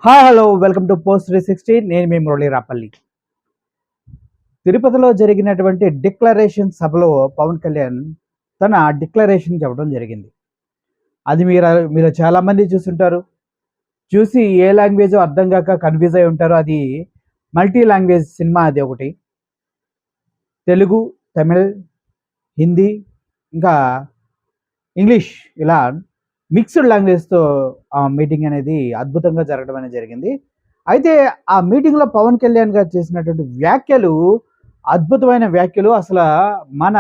Hi hello welcome to post 360. నేను మీ మురళీ రాపల్లి. తిరుపతిలో జరిగినటువంటి డిక్లరేషన్ సభలో పవన్ కళ్యాణ్ తన డిక్లరేషన్ చెప్పడం జరిగింది. అది మీరు చాలామంది చూస్తుంటారు. చూసి ఏ లాంగ్వేజో అర్థం కాక కన్ఫ్యూజ్ అయి ఉంటారు. అది మల్టీ లాంగ్వేజ్ సినిమా. అది ఒకటి తెలుగు, తమిళ్, హిందీ, ఇంకా ఇంగ్లీష్, ఇలా మిక్స్డ్ లాంగ్వేజ్తో ఆ మీటింగ్ అనేది అద్భుతంగా జరగడం అనేది జరిగింది. అయితే ఆ మీటింగ్లో పవన్ కళ్యాణ్ గారు చేసినటువంటి వ్యాఖ్యలు అద్భుతమైన వ్యాఖ్యలు. అసలు మన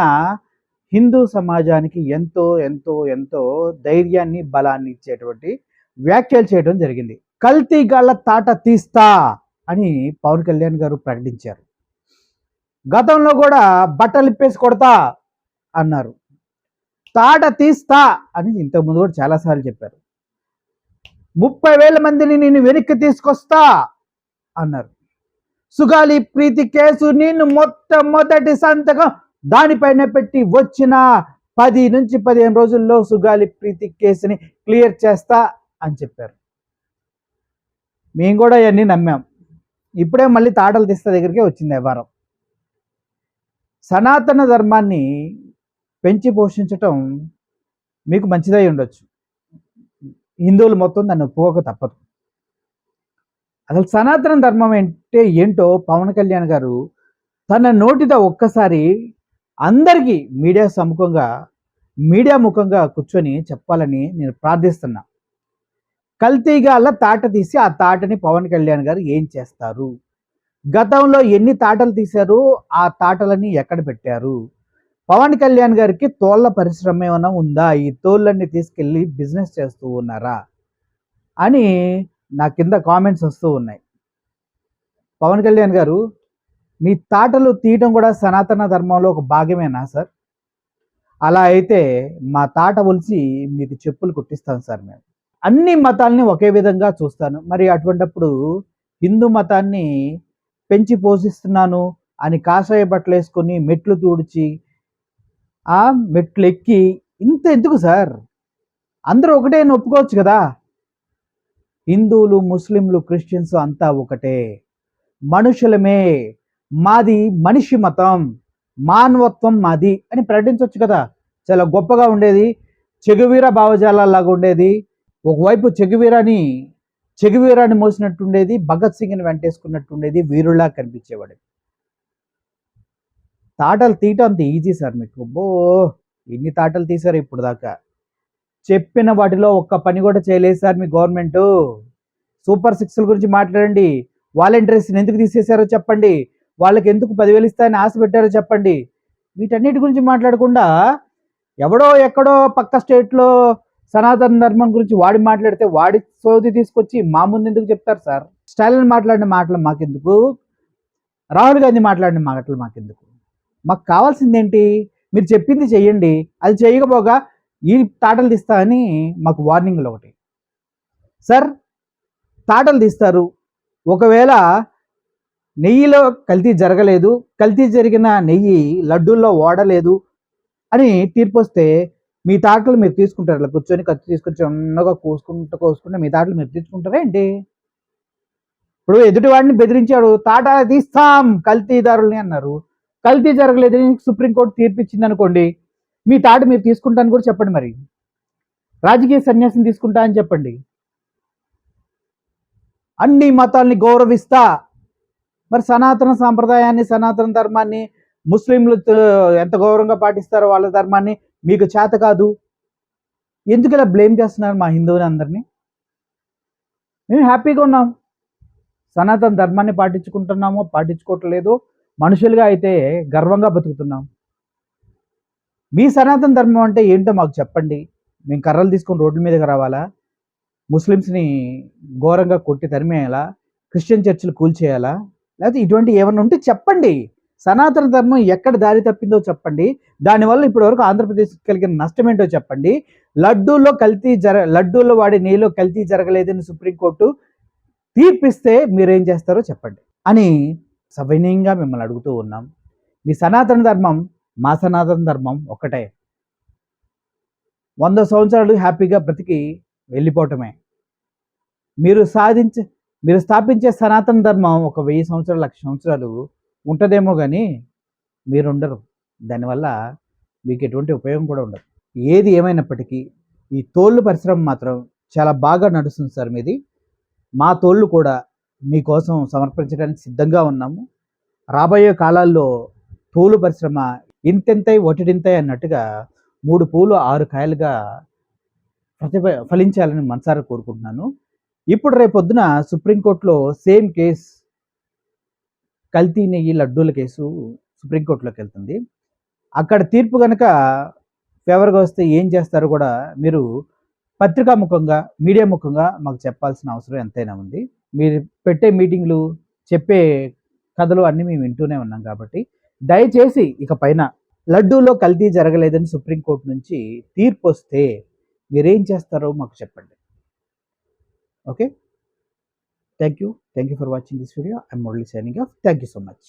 హిందూ సమాజానికి ఎంతో ఎంతో ఎంతో ధైర్యాన్ని, బలాన్ని ఇచ్చేటువంటి వ్యాఖ్యలు చేయడం జరిగింది. కల్తీ గాళ్ళ తాట తీస్తా అని పవన్ కళ్యాణ్ గారు ప్రకటించారు. గతంలో కూడా బట్టలు ఇప్పేసి కొడతా అన్నారు. తాట తీస్తా అని ఇంతకుముందు కూడా చాలాసార్లు చెప్పారు. 30,000 మందిని నేను వెనక్కి తీసుకొస్తా అన్నారు. సుగాలి ప్రీతి కేసు నేను మొట్టమొదటి సంతకం దానిపైన పెట్టి వచ్చిన 10 నుంచి 15 రోజుల్లో సుగాలి ప్రీతి కేసుని క్లియర్ చేస్తా అని చెప్పారు. మేము కూడా ఇవన్నీ నమ్మాం. ఇప్పుడే మళ్ళీ తాటలు తీస్తా దగ్గరికే వచ్చింది వ్యవహారం. సనాతన ధర్మాన్ని పెంచి పోషించటం మీకు మంచిదై ఉండొచ్చు. హిందువులు మొత్తం దాన్ని ఒప్పుకోక తప్పదు. అసలు సనాతన ధర్మం అంటే ఏంటో పవన్ కళ్యాణ్ గారు తన నోటితో ఒక్కసారి అందరికీ మీడియా ముఖంగా కూర్చొని చెప్పాలని నేను ప్రార్థిస్తున్నా. కల్తీగాల తాట తీసి ఆ తాటని పవన్ కళ్యాణ్ గారు ఏం చేస్తారు? గతంలో ఎన్ని తాటలు తీశారు? ఆ తాటలని ఎక్కడ పెట్టారు? పవన్ కళ్యాణ్ గారికి తోళ్ల పరిశ్రమ ఏమైనా ఉందా? ఈ తోళ్ళన్ని తీసుకెళ్ళి బిజినెస్ చేస్తూ ఉన్నారా అని నా కింద కామెంట్స్ వస్తూ ఉన్నాయి. పవన్ కళ్యాణ్ గారు, మీ తాటలు తీయటం కూడా సనాతన ధర్మంలో ఒక భాగమేనా సార్? అలా అయితే మా తాట ఒలిచి మీకు చెప్పులు కుట్టిస్తాను సార్. మేము అన్ని మతాల్ని ఒకే విధంగా చూస్తాను. మరి అటువంటిప్పుడు హిందూ మతాన్ని పెంచి పోషిస్తున్నాను అని కాషాయ బట్టలు వేసుకొని మెట్లు తూడ్చి ఆ మెట్లు ఎక్కి ఇంత ఎందుకు సార్? అందరూ ఒకటే ఒప్పుకోవచ్చు కదా. హిందువులు, ముస్లింలు, క్రిస్టియన్స్ అంతా ఒకటే, మనుషులమే, మాది మనిషి మతం, మానవత్వం మాది అని ప్రకటించవచ్చు కదా. చాలా గొప్పగా ఉండేది. చెగువీర భావజాలాలాగా ఉండేది. ఒకవైపు చెగువీరాని మోసినట్టుండేది, భగత్ సింగ్ని వెంటేసుకున్నట్టుండేది, వీరులా కనిపించేవాడు. తాటలు తీయటం అంత ఈజీ సార్ మీకు. ఎన్ని తాటలు తీశారు ఇప్పుడు దాకా? చెప్పిన వాటిలో ఒక్క పని కూడా చేయలేదు సార్ మీ గవర్నమెంట్. సూపర్ 6 గురించి మాట్లాడండి. వాలంటీర్స్ని ఎందుకు తీసేశారో చెప్పండి. వాళ్ళకి ఎందుకు 10,000 ఇస్తాయని ఆశ పెట్టారో చెప్పండి. వీటన్నిటి గురించి మాట్లాడకుండా ఎవడో ఎక్కడో పక్క స్టేట్లో సనాతన ధర్మం గురించి వాడి మాట్లాడితే వాడి సోది తీసుకొచ్చి మా ముందు ఎందుకు చెప్తారు సార్? స్టాలిన్ మాట్లాడిన మాటలు మాకెందుకు? రాహుల్ గాంధీ మాట్లాడిన మాటలు మాకెందుకు? మాకు కావాల్సిందేంటి? మీరు చెప్పింది చెయ్యండి. అది చేయకపోగా ఈ తాటలు తీస్తా అని మాకు వార్నింగ్లు ఒకటి. సార్, తాటలు తీస్తారు, ఒకవేళ నెయ్యిలో కల్తీ జరగలేదు, కల్తీ జరిగిన నెయ్యి లడ్డూల్లో ఓడలేదు అని తీర్పు వస్తే మీ తాటలు మీరు తీసుకుంటారు? ఇలా కూర్చొని కత్తి తీసుకొని చిన్నగా కోసుకుంటే మీ తాటలు మీరు తీసుకుంటారా ఏంటి? ఇప్పుడు ఎదుటివాడిని బెదిరించాడు, తాట తీస్తాం కల్తీదారుల్ని అన్నారు. కల్తీ జరగలేదని సుప్రీంకోర్టు తీర్పిచ్చింది అనుకోండి, మీ తాట మీరు తీసుకుంటాను కూడా చెప్పండి. మరి రాజకీయ సన్యాసం తీసుకుంటా అని చెప్పండి. అన్ని మతాల్ని గౌరవిస్తా, మరి సనాతన సాంప్రదాయాన్ని, సనాతన ధర్మాన్ని, ముస్లింలు ఎంత గౌరవంగా పాటిస్తారో వాళ్ళ ధర్మాన్ని మీకు చేత కాదు. ఎందుకు ఇలా బ్లేమ్ చేస్తున్నారు మా హిందువుని అందరినీ? మేము హ్యాపీగా ఉన్నాం. సనాతన ధర్మాన్ని పాటించుకుంటున్నామో పాటించుకోవట్లేదు, మనుషులుగా అయితే గర్వంగా బతుకుతున్నాం. మీ సనాతన ధర్మం అంటే ఏంటో మాకు చెప్పండి. మేము కర్రలు తీసుకొని రోడ్ల మీదకి రావాలా? ముస్లిమ్స్ని ఘోరంగా కొట్టి తరిమేయాలా? క్రిస్టియన్ చర్చిలు కూల్చేయాలా? లేకపోతే ఇటువంటి ఏమన్నా ఉంటే చెప్పండి. సనాతన ధర్మం ఎక్కడ దారి తప్పిందో చెప్పండి. దానివల్ల ఇప్పటివరకు ఆంధ్రప్రదేశ్కి కలిగిన నష్టం ఏంటో చెప్పండి. లడ్డూల్లో వాడే నెయ్యిలో కల్తీ జరగలేదని సుప్రీంకోర్టు తీర్పిస్తే మీరేం చేస్తారో చెప్పండి అని సవినయంగా మిమ్మల్ని అడుగుతూ ఉన్నాం. మీ సనాతన ధర్మం, మా సనాతన ధర్మం ఒకటే. 100 సంవత్సరాలు హ్యాపీగా బ్రతికి వెళ్ళిపోవటమే. మీరు స్థాపించే సనాతన ధర్మం ఒక 1000 సంవత్సరాలు, 1,00,000 సంవత్సరాలు ఉంటదేమో గానీ మీరుండరు. దానివల్ల మీకు ఎటువంటి ఉపయోగం కూడా ఉండదు. ఏది ఏమైనప్పటికీ ఈ తోళ్ళు పరిశ్రమ మాత్రం చాలా బాగా నడుస్తుంది సార్ మీది. మా తోళ్ళు కూడా మీకోసం సమర్పించడానికి సిద్ధంగా ఉన్నాము. రాబోయే కాలాల్లో తోలు పరిశ్రమ ఇంతెంతై ఒటిడింతై అన్నట్టుగా 3 పూలు 6 కాయలుగా ఫలించాలని మనసారా కోరుకుంటున్నాను. ఇప్పుడు రేపొద్దున సుప్రీంకోర్టులో సేమ్ కేస్ కల్తీ నెయ్యి లడ్డూల కేసు సుప్రీంకోర్టులోకి వెళ్తుంది. అక్కడ తీర్పు గనక ఫేవర్‌గా వస్తే ఏం చేస్తారో కూడా మీరు పత్రికా ముఖంగా, మీడియా ముఖంగా మాకు చెప్పాల్సిన అవసరం ఎంతైనా ఉంది. మీరు పెట్టే మీటింగ్‌లు, చెప్పే కథలు అన్నీ మేము వింటూనే ఉన్నాం కాబట్టి, దయచేసి ఇక పైన లడ్డూలో కల్తీ జరగలేదని సుప్రీంకోర్టు నుంచి తీర్పొస్తే మీరేం చేస్తారో మాకు చెప్పండి. Okay. Thank you. Thank you for watching this video. I am Murali signing off. Thank you so much.